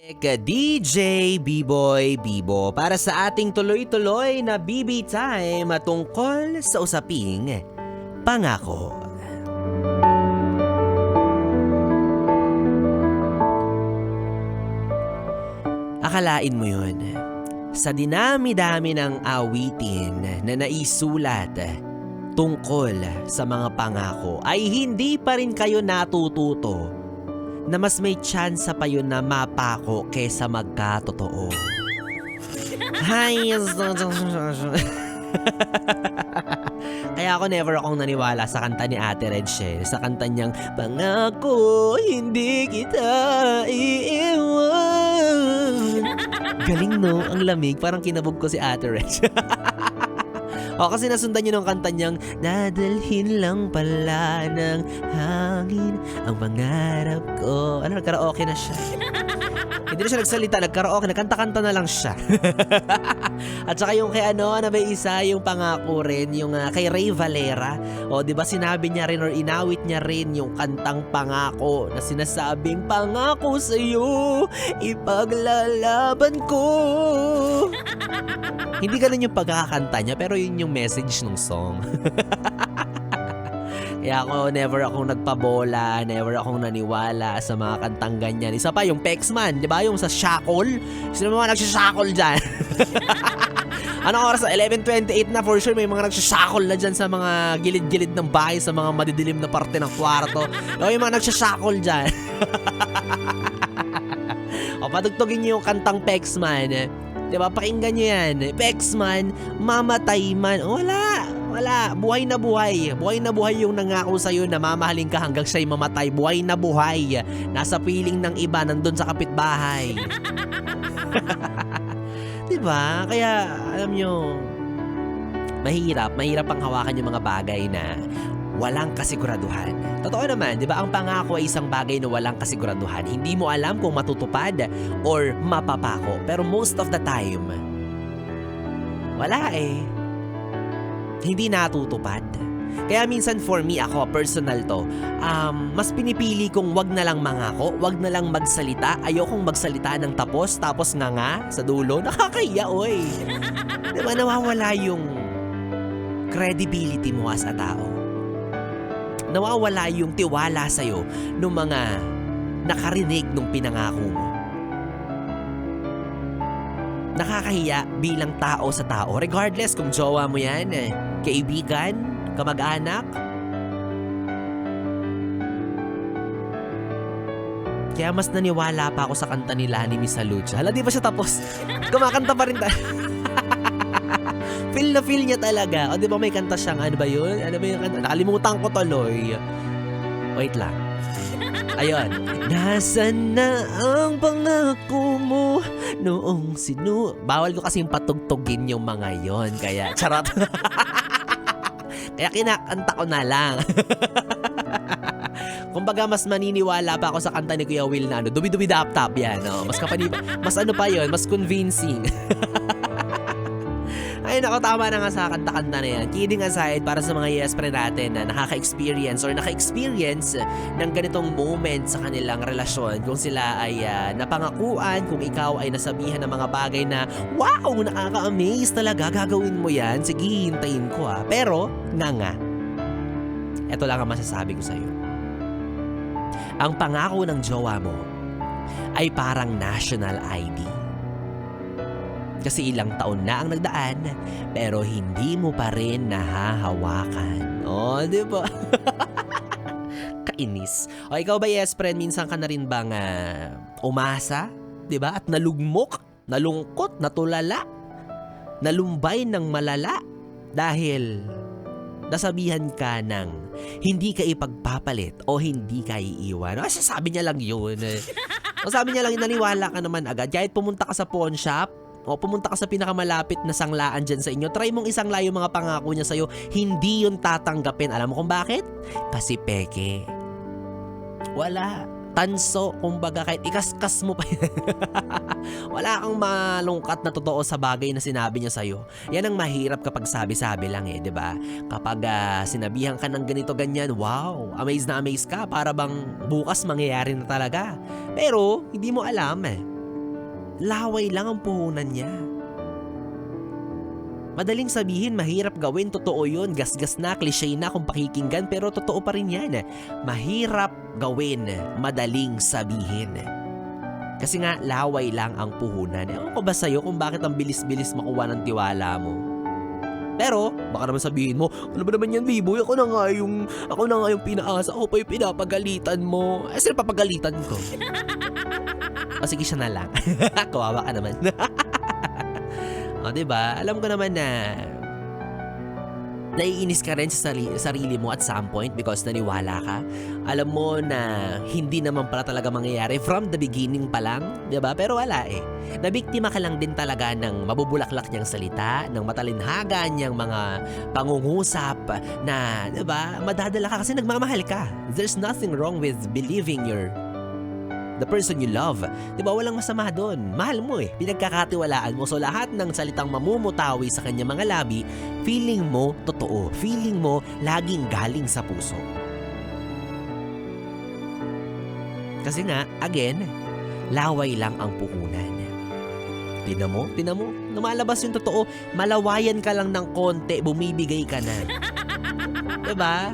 DJ B-Boy Bibo para sa ating tuloy-tuloy na BB Time tungkol sa usaping pangako. Akalain mo yun, sa dinami-dami ng awitin na naisulat tungkol sa mga pangako ay hindi pa rin kayo natututo na mas may chance pa yun na mapako kesa magkatotoo. Hay, kaya ako never akong naniwala sa kanta ni Ate Reg sa kanta niyang Pangako hindi kita iiwan. Galing no, ang lamig, parang kinabog ko si Ate Reg. O kasi nasundan niyo nung kanta niyang dadalhin lang pala ng hangin ang pangarap ko. Ano, nagkaraoke na siya. Hindi na siya nagsalita, nagkaraoke, nagkanta-kanta na lang siya. At saka yung kay ano ba isa, yung pangako rin, yung kay Ray Valera. O di ba sinabi niya rin or inawit niya rin yung kantang Pangako na sinasabing pangako sa iyo, ipaglalaban ko. Hindi ganun yung pagkakanta niya pero yun yung message ng song. Kaya ako never akong nagpabola, never akong naniwala sa mga kantang ganyan. Isa pa yung Pexman, di ba? Yung sa Shackle. Sino mga nagsashackle dyan? Anong oras? 11:28 na, for sure may mga nagsashackle na dyan sa mga gilid-gilid ng bahay, sa mga madidilim na parte ng kwarto. O yung mga nagsashackle dyan. O patugtugin niyo yung kantang Pexman. Diba? Pakinggan nyo yan. Pexman, mamatay man. Wala. Buhay na buhay. Buhay na buhay yung nangako sa'yo na mamahalin ka hanggang siya'y mamatay. Buhay na buhay. Nasa piling ng iba, nandun sa kapitbahay. Diba? Kaya, alam nyo, mahirap ang hawakan yung mga bagay na walang kasiguraduhan. Totoo naman, di ba? Ang pangako ay isang bagay na walang kasiguraduhan. Hindi mo alam kung matutupad or mapapako. Pero most of the time, wala eh. Hindi natutupad. Kaya minsan for me, ako, personal to, mas pinipili kong wag na lang mangako, wag na lang magsalita. Ayokong magsalita ng tapos nga sa dulo. Nakakahiya, oy. Di ba nawawala yung credibility mo as a tao? Nawawala yung tiwala sa'yo ng mga nakarinig nung pinangako mo. Nakakahiya bilang tao sa tao, regardless kung jowa mo yan, kaibigan, kamag-anak. Kaya mas naniwala pa ako sa kanta nila ni Miss Lucha. Hala, di ba siya tapos? Kumakanta pa rin tayo. Feel na feel niya talaga. O di ba may kanta siyang ano ba yun? Ano ba yung kanta? Nakalimutan ko tuloy. Wait lang. Ayun. Nasaan na ang pangako mo noong Bawal ko kasing patugtugin yung mga yon. Kaya charot. Kaya kinakanta ko na lang. Kumbaga mas maniniwala pa ako sa kanta ni Kuya Will na ano, dubi-dubi-dap-tap yan. No? Mas ano pa yon, mas convincing. Ay nako, tama na nga sa kanta-kanta na yan. Kidding aside, para sa mga yes friend natin na nakaka-experience or naka-experience ng ganitong moment sa kanilang relasyon, kung sila ay napangakuan, kung ikaw ay nasabihan ng mga bagay na wow, nakaka-amaze talaga, gagawin mo yan, sige, hintayin ko Pero, nga, eto lang ang masasabi ko sa'yo. Ang pangako ng jowa mo ay parang national ID. Kasi ilang taon na ang nagdaan, pero hindi mo pa rin nahahawakan. O, di ba? Kainis. O, ikaw ba, yes, friend, minsan ka na rin bang umasa? Di ba? At nalugmok, nalungkot, natulala, nalumbay ng malala dahil nasabihan ka ng hindi ka ipagpapalit o hindi ka iiwan. O, sabi niya lang yun. O, sabi niya lang, naniwala ka naman agad. Kahit pumunta ka sa pawn shop, o pumunta ka sa pinakamalapit na sanglaan dyan sa inyo, try mong isangla yung mga pangako niya sa'yo, hindi yun tatanggapin. Alam mo kung bakit? Kasi peke. Wala. Tanso, kumbaga kahit ikaskas mo pa wala kang malungkat na totoo sa bagay na sinabi niya sa'yo. Yan ang mahirap kapag sabi-sabi lang di ba? Kapag sinabihan ka ng ganito ganyan, wow, amaze na amaze ka, para bang bukas mangyayari na talaga. Pero, hindi mo alam Laway lang ang puhunan niya. Madaling sabihin, mahirap gawin, totoo yun. Gasgas na, cliche na kung pakikinggan, pero totoo pa rin yan. Mahirap gawin, madaling sabihin. Kasi nga, laway lang ang puhunan. Ewan ko ba sa'yo kung bakit ang bilis-bilis makuha ng tiwala mo? Pero, baka naman sabihin mo, ano ba naman yan, Biboy? Ako na nga yung pinaasa. Ako pa yung pinapagalitan mo. Sino papagalitan ko? O sige, siya na lang. Kawawa ka naman. O, diba? Alam ko naman na naiinis ka rin sa sarili mo at some point because naniwala ka. Alam mo na hindi naman pala talaga mangyayari from the beginning pa lang, diba? Pero wala eh. Nabiktima ka lang din talaga ng mabubulaklak niyang salita, ng matalinhaga niyang mga pangungusap na, diba? Madadala ka kasi nagmamahal ka. There's nothing wrong with believing the person you love. Diba, walang masama doon. Mahal mo eh. Pinagkakatiwalaan mo. So lahat ng salitang mamumutawi sa kanya mga labi, feeling mo totoo. Feeling mo laging galing sa puso. Kasi nga, again, laway lang ang puhunan. Tinan mo? Lumalabas yung totoo. Malawayan ka lang ng konti, bumibigay ka na. Diba?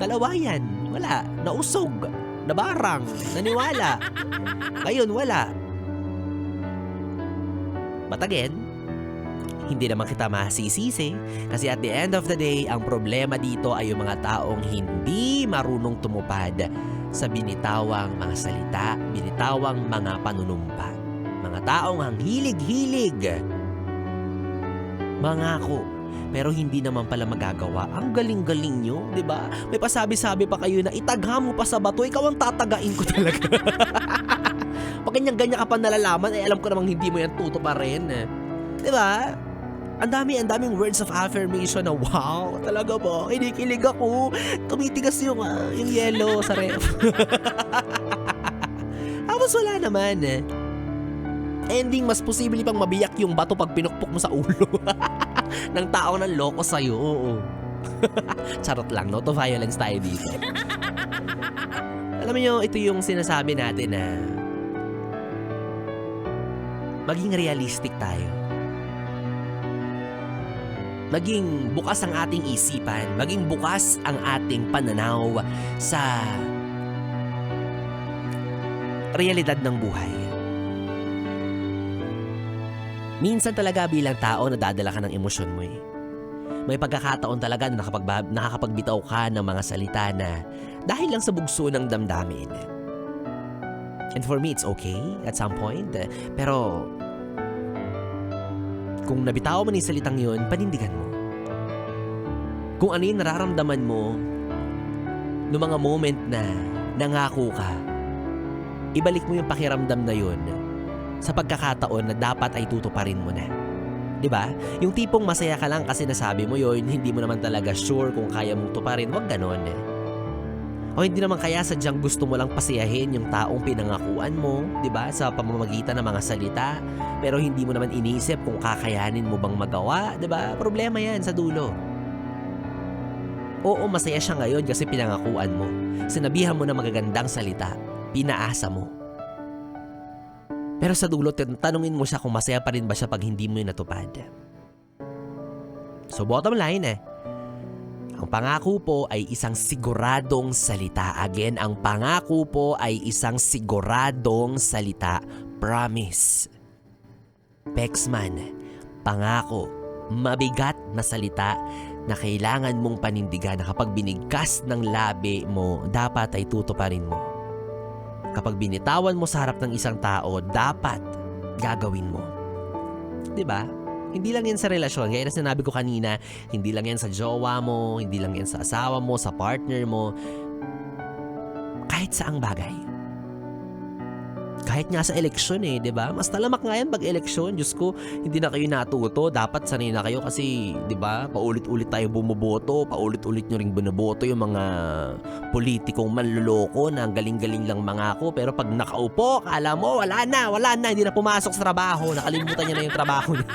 Nalawayan. Wala. Nausog. Nabarang, naniwala. Ngayon, wala. But again, hindi naman kita masisisi kasi at the end of the day, ang problema dito ay yung mga taong hindi marunong tumupad sa binitawang mga salita, binitawang mga panunumpa. Mga taong ang hilig-hilig mangako pero hindi naman pala magagawa. Ang galing-galing nyo, di ba? May pasabi-sabi pa kayo na itagha mo pa sa bato, ikaw ang tatagain ko talaga. Pag ganyan-ganyan ka pa nalalaman, alam ko namang hindi mo yan tutuparin. Di ba? Ang daming words of affirmation na wow, talaga ba? Kinikilig ako. Tumitigas yung yelo sa ref. Tapos wala naman. Ending, mas posible pang mabiyak yung bato pag pinukpok mo sa ulo. Ng taong nanloko sa'yo, oo. Charot lang, no? To violence tayo dito. Alam niyo, ito yung sinasabi natin na maging realistic tayo. Maging bukas ang ating isipan, maging bukas ang ating pananaw sa realidad ng buhay. Minsan talaga bilang tao nadadala ka ng emosyon mo eh. May pagkakataon talaga na nakakapagbitaw ka ng mga salita na dahil lang sa bugso ng damdamin. And for me, it's okay at some point. Pero kung nabitaw mo ng salitang yun, panindigan mo. Kung ano yung nararamdaman mo noong mga moment na nangako ka, ibalik mo yung pakiramdam na yun sa pagkakataon na dapat ay tutuparin mo na. 'Di ba? Yung tipong masaya ka lang kasi nasabi mo yun, hindi mo naman talaga sure kung kaya mong tuparin, wag ganon. O hindi naman kaya sadyang gusto mo lang pasayahin yung taong pinangakuan mo, 'di ba? Sa pamamagitan ng mga salita, pero hindi mo naman iniisip kung kakayanin mo bang magawa, 'di ba? Problema 'yan sa dulo. Oo, masaya siya ngayon kasi pinangakuan mo. Sinabihan mo na magagandang salita, pinaasa mo. Pero sa dulo, tanungin mo siya kung masaya pa rin ba siya pag hindi mo yun natupad. So bottom line ang pangako po ay isang siguradong salita. Again, ang pangako po ay isang siguradong salita. Promise. Pexman, pangako, mabigat na salita na kailangan mong panindigan na kapag binigkas ng labi mo, dapat ay tutuparin mo. Kapag binitawan mo sa harap ng isang tao, dapat gagawin mo. 'Di ba? Hindi lang yan sa relasyon. Gaya na sinabi ko kanina, hindi lang yan sa jowa mo, hindi lang yan sa asawa mo, sa partner mo. Kahit saang bagay. Kahit nga sa eleksyon eh, 'di ba? Mas talamak nga yan pag eleksyon. Diyos ko, hindi na kayo natuto. Dapat sanay na kayo kasi, 'di ba? Paulit-ulit tayo bumoboto, paulit-ulit nyo ring binoboto yung mga politikong manloloko na ang galing-galing lang mangako. Pero pag nakaupo, kala mo, wala na, hindi na pumasok sa trabaho. Nakalimutan niya na yung trabaho niya.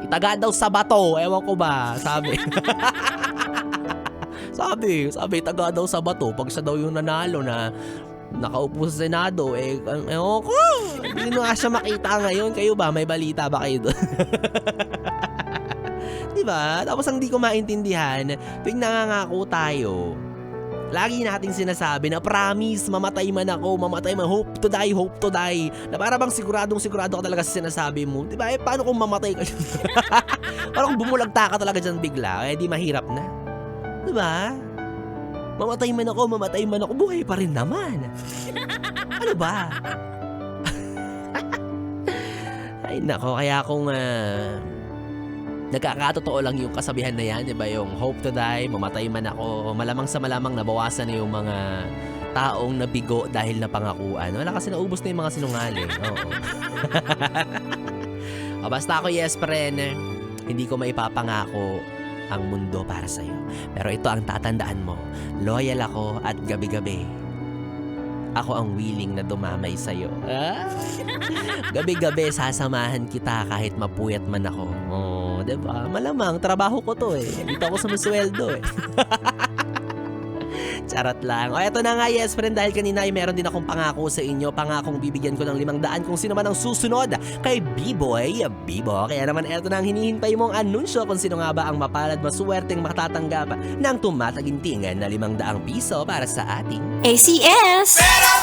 Itaga daw sa bato, ewan ko ba, sabi. sabi, taga daw sa bato. Pag siya daw yung nanalo na nakaupo sa Senado, ewan ko, hindi nga siya makita ngayon. Kayo ba? May balita ba kayo doon? Diba? Tapos ang di ko maintindihan, tuwing nangangako tayo, lagi nating sinasabi na promise, mamatay man ako, mamatay man, hope to die. Na para bang sigurado ka talaga sa sinasabi mo. Diba? Paano kung mamatay ka dyan? Parang bumulagta ka talaga dyan bigla, di mahirap na. Diba? Mamatay man ako, buhay pa rin naman. Ano ba? Ay nako, kaya kung nagkakatotoo lang yung kasabihan na yan, diba? Yung hope to die, mamatay man ako, malamang sa malamang nabawasan na yung mga taong nabigo dahil napangakuan. Wala kasi naubos na yung mga sinungaling. Oo. Basta ako, yes, friend, hindi ko maipapangako ang mundo para sa'yo. Pero ito ang tatandaan mo, loyal ako at gabi-gabi ako ang willing na dumamay sa'yo. Gabi-gabi sasamahan kita kahit mapuyat man ako. Diba? Malamang, trabaho ko to Dito ako sumusweldo Charot lang. Eto na nga, yes friend, dahil kanina ay meron din akong pangako sa inyo. Pangakong bibigyan ko ng 500 kung sino man ang susunod kay B-Boy Bibo. Kaya naman eto na ang hinihintay mong anunsyo kung sino nga ba ang mapalad, masuwerteng matatanggap ng tumatagintingan na 500 piso para sa ating ACS! Pera lang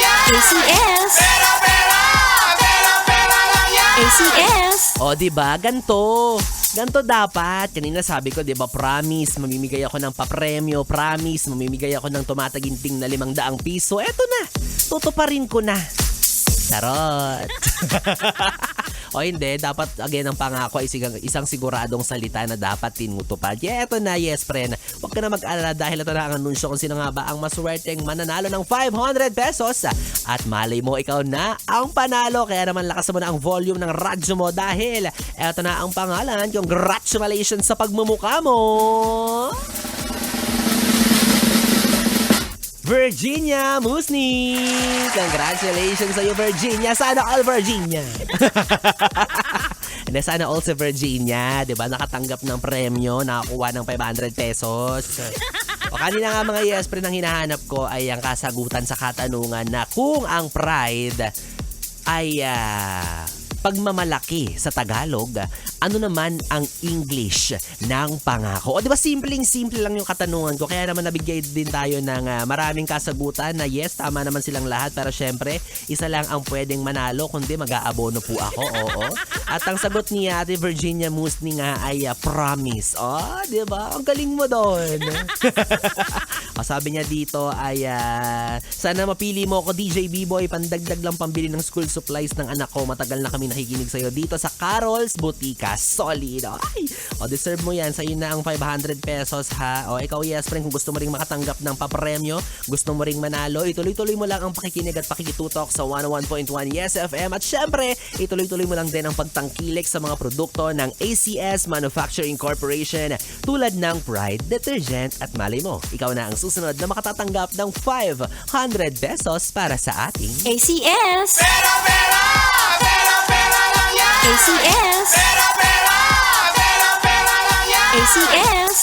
yan! ACS! Pera lang yan! ACS! O diba, ganto dapat. Kanina sabi ko, diba, promise, mamimigay ako ng papremyo, promise, mamimigay ako ng tumataginting na 500 piso. Eto na, tutuparin ko na. Charot. O hindi, dapat again ang pangako ay isang siguradong salita na dapat tinutupad. Eto na, yes friend. Huwag ka na mag-alala dahil ito na ang anunsyo kung sino nga ba ang maswerteng mananalo ng 500 pesos. At malay mo, ikaw na ang panalo. Kaya naman lakas mo na ang volume ng radyo mo dahil eto na ang pangalan. Congratulations sa pagmumukha mo! Virginia Musni! Congratulations sa iyo, Virginia! Sana all, Virginia! Sana all sa Virginia, diba? Nakatanggap ng premyo, nakakuha ng 500 pesos. O kanina nga mga yes, friend, ang hinahanap ko ay ang kasagutan sa katanungan na kung ang pride ay pagmamalaki sa Tagalog, ano naman ang English ng pangako? O diba simple lang yung katanungan ko, kaya naman nabigay din tayo ng maraming kasagutan na yes, tama naman silang lahat, pero syempre, isa lang ang pwedeng manalo, kundi mag-aabono po ako, oo. At ang sagot ni Ate Virginia Musni nga ay promise. O, diba? Ang galing mo doon. O, sabi niya dito ay sana mapili mo ako, DJ B-Boy, pandagdag lang pambili ng school supplies ng anak ko. Matagal na kami nakikinig sa'yo dito sa Carol's Botica. Solid. Ay! O, deserve mo yan. Sa'yo na ang 500 pesos, ha? O, ikaw, yes, friend, kung gusto mo ring makatanggap ng papremyo, gusto mo ring manalo, ituloy-tuloy mo lang ang pakikinig at pakikitutok sa 101.1 Yes FM. At syempre, ituloy-tuloy mo lang din ang pagtangkilik sa mga produkto ng ACS Manufacturing Corporation tulad ng Pride Detergent. At malay mo, ikaw na ang susunod na makatatanggap ng 500 pesos para sa ating ACS! Pera lang yan! ACS! Pera lang yan! ACS!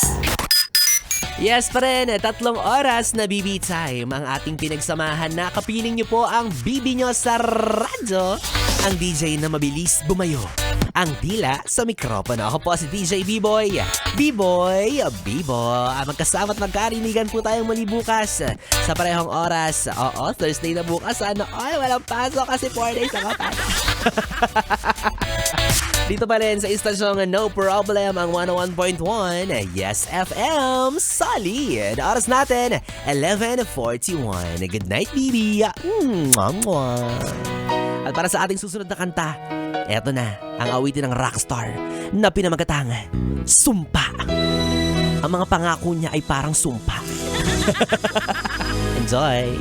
Yes, friend, 3 oras na BB Time ang ating pinagsamahan na kapiling nyo po ang BB nyo sa radyo. Ang DJ na mabilis bumayo. Ang dila sa mikropono. Ako po si DJ B-Boy. B-Boy, Bibo. Magkasama at magkarinigan po tayong muli bukas sa parehong oras. Oo, Thursday na bukas. Ay, walang pasok kasi 4 days ako tayo. Dito pa rin sa istasyong No Problem ang 101.1 Yes FM. Solid. Oras natin, 11:41. Good night, baby. At para sa ating susunod na kanta, eto na ang awitin ng rockstar na pinamagatangan, Sumpa. Ang mga pangako niya ay parang sumpa. Enjoy.